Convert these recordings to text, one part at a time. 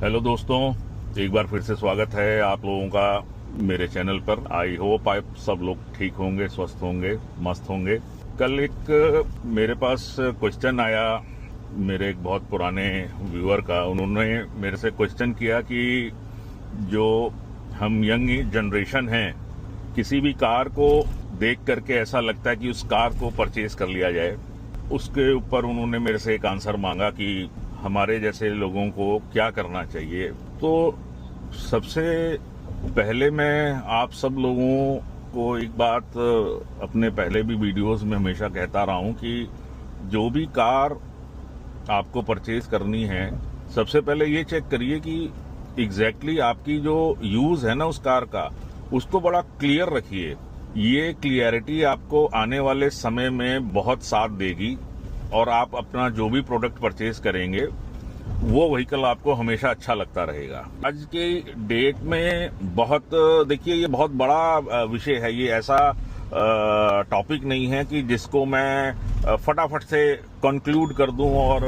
Hello दोस्तों, एक बार फिर से स्वागत है आप लोगों का मेरे चैनल पर। आई होप आप सब लोग ठीक होंगे, स्वस्थ होंगे, मस्त होंगे। कल एक मेरे पास क्वेश्चन आया मेरे एक बहुत पुराने व्यूअर का। उन्होंने मेरे से क्वेश्चन किया कि जो हम यंग जनरेशन हैं, किसी भी कार को देख करके ऐसा लगता है कि उस कार को परचेज कर लिया जाए। उसके ऊपर उन्होंने मेरे से एक आंसर मांगा कि हमारे जैसे लोगों को क्या करना चाहिए। तो सबसे पहले मैं आप सब लोगों को एक बात अपने पहले भी वीडियोस में हमेशा कहता रहा हूं कि जो भी कार आपको परचेज करनी है, सबसे पहले ये चेक करिए कि एग्जैक्टली आपकी जो यूज है ना उस कार का, उसको बड़ा क्लियर रखिए। ये क्लियरिटी आपको आने वाले समय में बहुत साथ देगी और आप अपना जो भी प्रोडक्ट परचेज करेंगे वो व्हीकल आपको हमेशा अच्छा लगता रहेगा। आज के डेट में देखिए, ये बहुत बड़ा विषय है। ये ऐसा टॉपिक नहीं है कि जिसको मैं फटाफट से कंक्लूड कर दूं और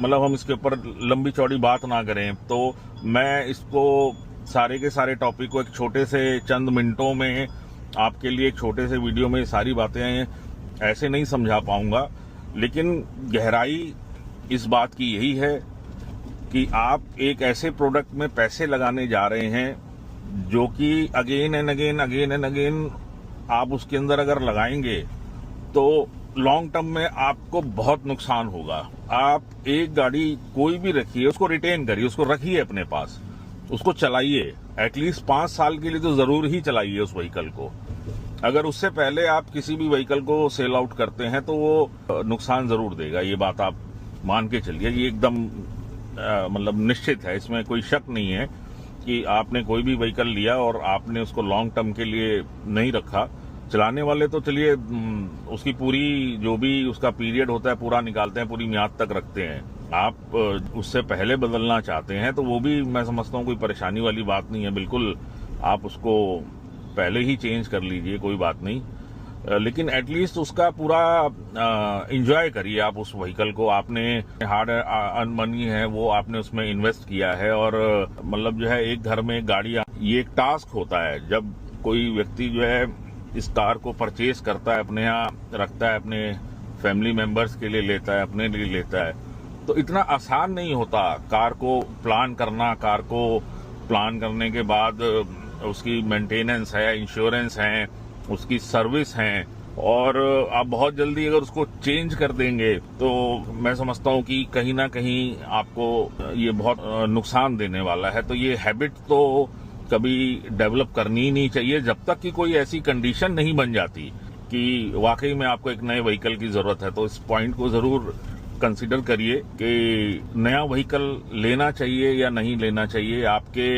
मतलब हम इसके ऊपर लंबी चौड़ी बात ना करें। तो मैं इसको सारे के सारे टॉपिक को एक छोटे से चंद मिनटों में आपके लिए एक छोटे से वीडियो में सारी बातें ऐसे नहीं समझा पाऊंगा। लेकिन गहराई इस बात की यही है कि आप एक ऐसे प्रोडक्ट में पैसे लगाने जा रहे हैं जो कि अगेन एंड अगेन आप उसके अंदर अगर लगाएंगे तो लॉन्ग टर्म में आपको बहुत नुकसान होगा। आप एक गाड़ी कोई भी रखिए, उसको रिटेन करिए, उसको रखिए अपने पास, उसको चलाइए। एटलीस्ट 5 साल के लिए तो जरूर ही चलाइए उस व्हीकल को। अगर उससे पहले आप किसी भी व्हीकल को सेल आउट करते हैं तो वो नुकसान जरूर देगा। ये बात आप मान के चलिए, ये एकदम मतलब निश्चित है, इसमें कोई शक नहीं है कि आपने कोई भी व्हीकल लिया और आपने उसको लॉन्ग टर्म के लिए नहीं रखा। चलाने वाले तो चलिए उसकी पूरी जो भी उसका पीरियड होता है पूरा निकालते हैं, पूरी मियाद तक रखते हैं। आप उससे पहले बदलना चाहते हैं तो वो भी मैं समझता हूँ कोई परेशानी वाली बात नहीं है। बिल्कुल आप उसको पहले ही चेंज कर लीजिए, कोई बात नहीं। लेकिन एटलीस्ट उसका पूरा एंजॉय करिए आप उस व्हीकल को। आपने हार्ड अर्न मनी है वो आपने उसमें इन्वेस्ट किया है और मतलब जो है एक घर में गाड़ी, ये एक टास्क होता है। जब कोई व्यक्ति जो है इस कार को परचेज करता है, अपने यहाँ रखता है, अपने फैमिली मेंबर्स के लिए लेता है, अपने लिए लेता है, तो इतना आसान नहीं होता कार को प्लान करना। कार को प्लान करने के बाद उसकी मेंटेनेंस है, इंश्योरेंस है, उसकी सर्विस है, और आप बहुत जल्दी अगर उसको चेंज कर देंगे तो मैं समझता हूँ कि कहीं ना कहीं आपको ये बहुत नुकसान देने वाला है। तो ये हैबिट तो कभी डेवलप करनी ही नहीं चाहिए जब तक कि कोई ऐसी कंडीशन नहीं बन जाती कि वाकई में आपको एक नए व्हीकल की जरूरत है। तो इस पॉइंट को जरूर कंसिडर करिए कि नया व्हीकल लेना चाहिए या नहीं लेना चाहिए। आपके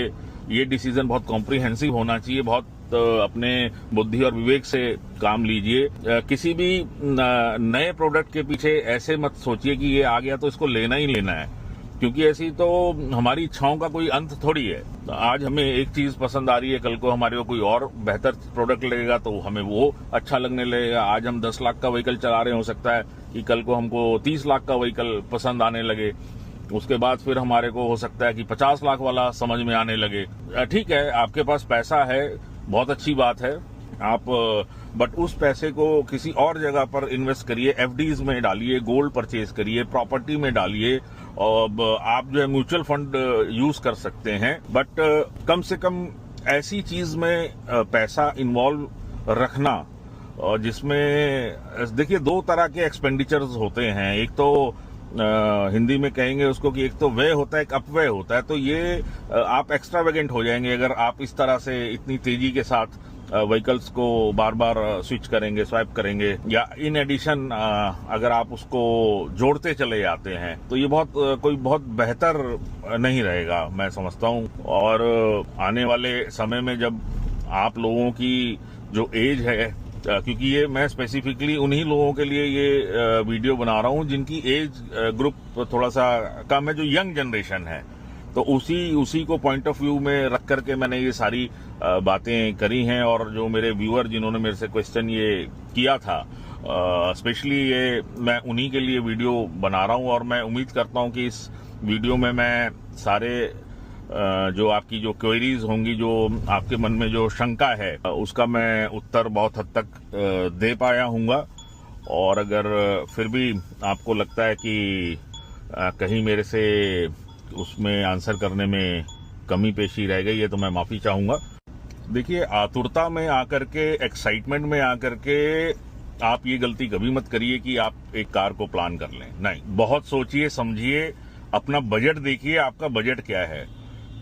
ये डिसीजन बहुत कॉम्प्रिहेंसिव होना चाहिए, बहुत अपने बुद्धि और विवेक से काम लीजिए। किसी भी नए प्रोडक्ट के पीछे ऐसे मत सोचिए कि ये आ गया तो इसको लेना ही लेना है, क्योंकि ऐसी तो हमारी इच्छाओं का कोई अंत थोड़ी है। तो आज हमें एक चीज पसंद आ रही है, कल को हमारे को कोई और बेहतर प्रोडक्ट लगेगा तो हमें वो अच्छा लगने लगेगा। आज हम 10 लाख का व्हीकल चला रहे, हो सकता है कि कल को हमको 30 लाख का व्हीकल पसंद आने लगे। उसके बाद फिर हमारे को हो सकता है कि 50 लाख वाला समझ में आने लगे। ठीक है, आपके पास पैसा है, बहुत अच्छी बात है। आप बट उस पैसे को किसी और जगह पर इन्वेस्ट करिए, एफडीज में डालिए, गोल्ड परचेज करिए, प्रॉपर्टी में डालिए, और आप जो है म्यूचुअल फंड यूज कर सकते हैं। बट कम से कम ऐसी चीज में पैसा इन्वॉल्व रखना जिसमें देखिए 2 तरह के एक्सपेंडिचर्स होते हैं। एक तो हिंदी में कहेंगे उसको कि एक तो व्यय होता है, एक अपव्यय होता है। तो ये आप एक्स्ट्रावेगेंट हो जाएंगे अगर आप इस तरह से इतनी तेजी के साथ व्हीकल्स को बार बार स्विच करेंगे, स्वैप करेंगे, या इन एडिशन अगर आप उसको जोड़ते चले जाते हैं तो ये कोई बहुत बेहतर नहीं रहेगा, मैं समझता हूँ। और आने वाले समय में जब आप लोगों की जो एज है, क्योंकि ये मैं स्पेसिफिकली उन्हीं लोगों के लिए ये वीडियो बना रहा हूँ जिनकी एज ग्रुप थोड़ा सा कम है, जो यंग जनरेशन है। तो उसी को पॉइंट ऑफ व्यू में रख करके मैंने ये सारी बातें करी हैं। और जो मेरे व्यूअर जिन्होंने मेरे से क्वेश्चन ये किया था, स्पेशली ये मैं उन्हीं के लिए वीडियो बना रहा हूँ। और मैं उम्मीद करता हूँ कि इस वीडियो में मैं सारे जो आपकी जो क्वेरीज होंगी, जो आपके मन में जो शंका है, उसका मैं उत्तर बहुत हद तक दे पाया हूँगा। और अगर फिर भी आपको लगता है कि कहीं मेरे से उसमें आंसर करने में कमी पेशी रह गई है तो मैं माफ़ी चाहूँगा। देखिए, आतुरता में आकर के, एक्साइटमेंट में आकर के आप ये गलती कभी मत करिए कि आप एक कार को प्लान कर लें। नहीं, बहुत सोचिए, समझिए, अपना बजट देखिए, आपका बजट क्या है,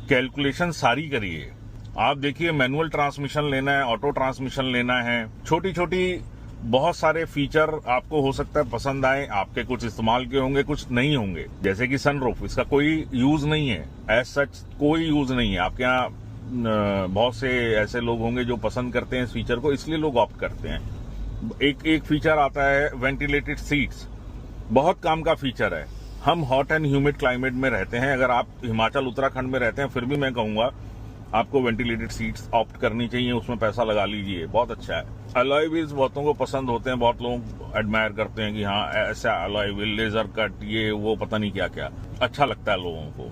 कैलकुलेशन सारी करिए। आप देखिए, मैनुअल ट्रांसमिशन लेना है, ऑटो ट्रांसमिशन लेना है, छोटी छोटी बहुत सारे फीचर आपको हो सकता है पसंद आए, आपके कुछ इस्तेमाल के होंगे, कुछ नहीं होंगे। जैसे कि सनरूफ, इसका कोई यूज नहीं है, एज सच कोई यूज नहीं है। आपके यहाँ बहुत से ऐसे लोग होंगे जो पसंद करते हैं इस फीचर को, इसलिए लोग ऑप्ट करते हैं। एक फीचर आता है वेंटिलेटेड सीट्स, बहुत काम का फीचर है। हम हॉट एंड ह्यूमिड क्लाइमेट में रहते हैं, अगर आप हिमाचल उत्तराखंड में रहते हैं, फिर भी मैं कहूंगा आपको वेंटिलेटेड सीट्स ऑप्ट करनी चाहिए, उसमें पैसा लगा लीजिए, बहुत अच्छा है। अलॉय व्हील्स बहुतों को पसंद होते हैं, बहुत लोग एडमायर करते हैं कि हाँ ऐसा अलॉय व्हील, लेजर कट, ये वो पता नहीं क्या क्या, अच्छा लगता है लोगों को।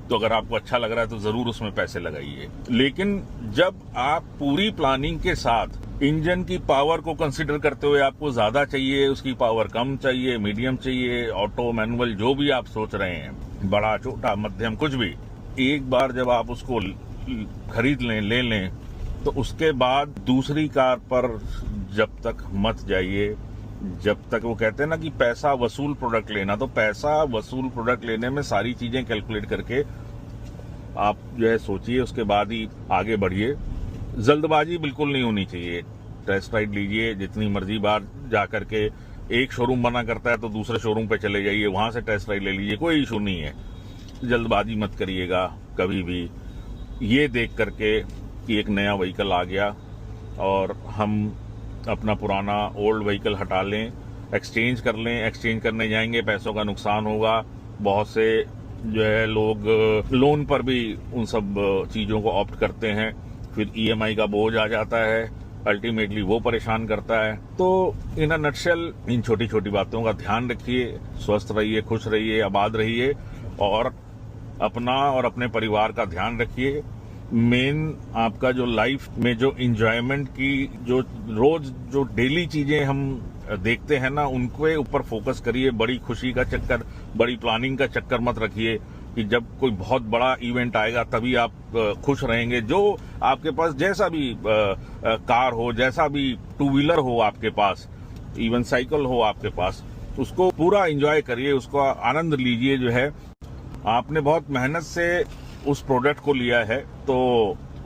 तो अगर आपको अच्छा लग रहा है तो जरूर उसमें पैसे लगाइए। लेकिन जब आप पूरी प्लानिंग के साथ इंजन की पावर को कंसिडर करते हुए, आपको ज्यादा चाहिए, उसकी पावर कम चाहिए, मीडियम चाहिए, ऑटो, मैनुअल, जो भी आप सोच रहे हैं, बड़ा, छोटा, मध्यम, कुछ भी, एक बार जब आप उसको खरीद लें, ले लें, तो उसके बाद दूसरी कार पर जब तक मत जाइए, जब तक, वो कहते हैं ना कि पैसा वसूल प्रोडक्ट लेना, तो पैसा वसूल प्रोडक्ट लेने में सारी चीजें कैलकुलेट करके आप जो है सोचिए, उसके बाद ही आगे बढ़िए। जल्दबाजी बिल्कुल नहीं होनी चाहिए। टेस्ट राइड लीजिए, जितनी मर्जी बार जा करके, एक शोरूम मना करता है तो दूसरे शोरूम पे चले जाइए, वहां से टेस्ट राइड ले लीजिए, कोई इशू नहीं है। जल्दबाजी मत करिएगा कभी भी। ये देख करके कि एक नया व्हीकल आ गया और हम अपना पुराना ओल्ड व्हीकल हटा लें, एक्सचेंज कर लें, एक्सचेंज करने जाएंगे, पैसों का नुकसान होगा। बहुत से जो है लोग लोन पर भी उन सब चीज़ों को ऑप्ट करते हैं, फिर ईएमआई का बोझ आ जाता है, अल्टीमेटली वो परेशान करता है। तो इन अ नटशेल, इन छोटी छोटी बातों का ध्यान रखिए, स्वस्थ रहिए, खुश रहिए, आबाद रहिए और अपना और अपने परिवार का ध्यान रखिए। मेन आपका जो लाइफ में जो इंजॉयमेंट की, जो रोज जो डेली चीजें हम देखते हैं ना, उनके ऊपर फोकस करिए। बड़ी खुशी का चक्कर, बड़ी प्लानिंग का चक्कर मत रखिए कि जब कोई बहुत बड़ा इवेंट आएगा तभी आप खुश रहेंगे। जो आपके पास जैसा भी कार हो, जैसा भी टू व्हीलर हो आपके पास, इवन साइकिल हो आपके पास, उसको पूरा एंजॉय करिए, उसको आनंद लीजिए। जो है, आपने बहुत मेहनत से उस प्रोडक्ट को लिया है तो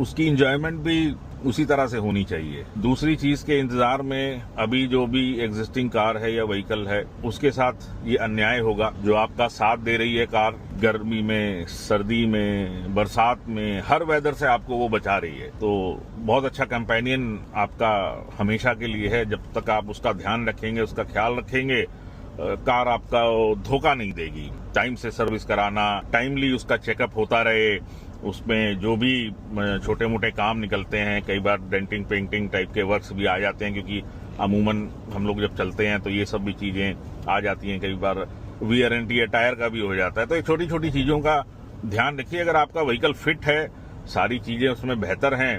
उसकी एंजॉयमेंट भी उसी तरह से होनी चाहिए। दूसरी चीज के इंतजार में अभी जो भी एग्जिस्टिंग कार है या व्हीकल है, उसके साथ ये अन्याय होगा। जो आपका साथ दे रही है कार, गर्मी में, सर्दी में, बरसात में, हर वेदर से आपको वो बचा रही है, तो बहुत अच्छा कंपेनियन आपका हमेशा के लिए है। जब तक आप उसका ध्यान रखेंगे, उसका ख्याल रखेंगे, कार आपका धोखा नहीं देगी। टाइम से सर्विस कराना, टाइमली उसका चेकअप होता रहे, उसमें जो भी छोटे मोटे काम निकलते हैं, कई बार डेंटिंग पेंटिंग टाइप के वर्क्स भी आ जाते हैं, क्योंकि अमूमन हम लोग जब चलते हैं तो ये सब भी चीजें आ जाती हैं। कई बार वियर एंड टियर टायर का भी हो जाता है। तो ये छोटी छोटी चीजों का ध्यान रखिए। अगर आपका व्हीकल फिट है, सारी चीजें उसमें बेहतर हैं,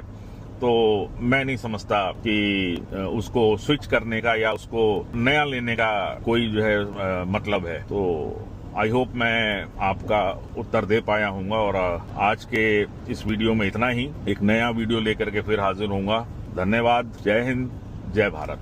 तो मैं नहीं समझता कि उसको स्विच करने का या उसको नया लेने का कोई जो है मतलब है। तो आई होप मैं आपका उत्तर दे पाया हूँगा। और आज के इस वीडियो में इतना ही। एक नया वीडियो लेकर के फिर हाजिर होऊंगा। धन्यवाद। जय हिंद, जय भारत।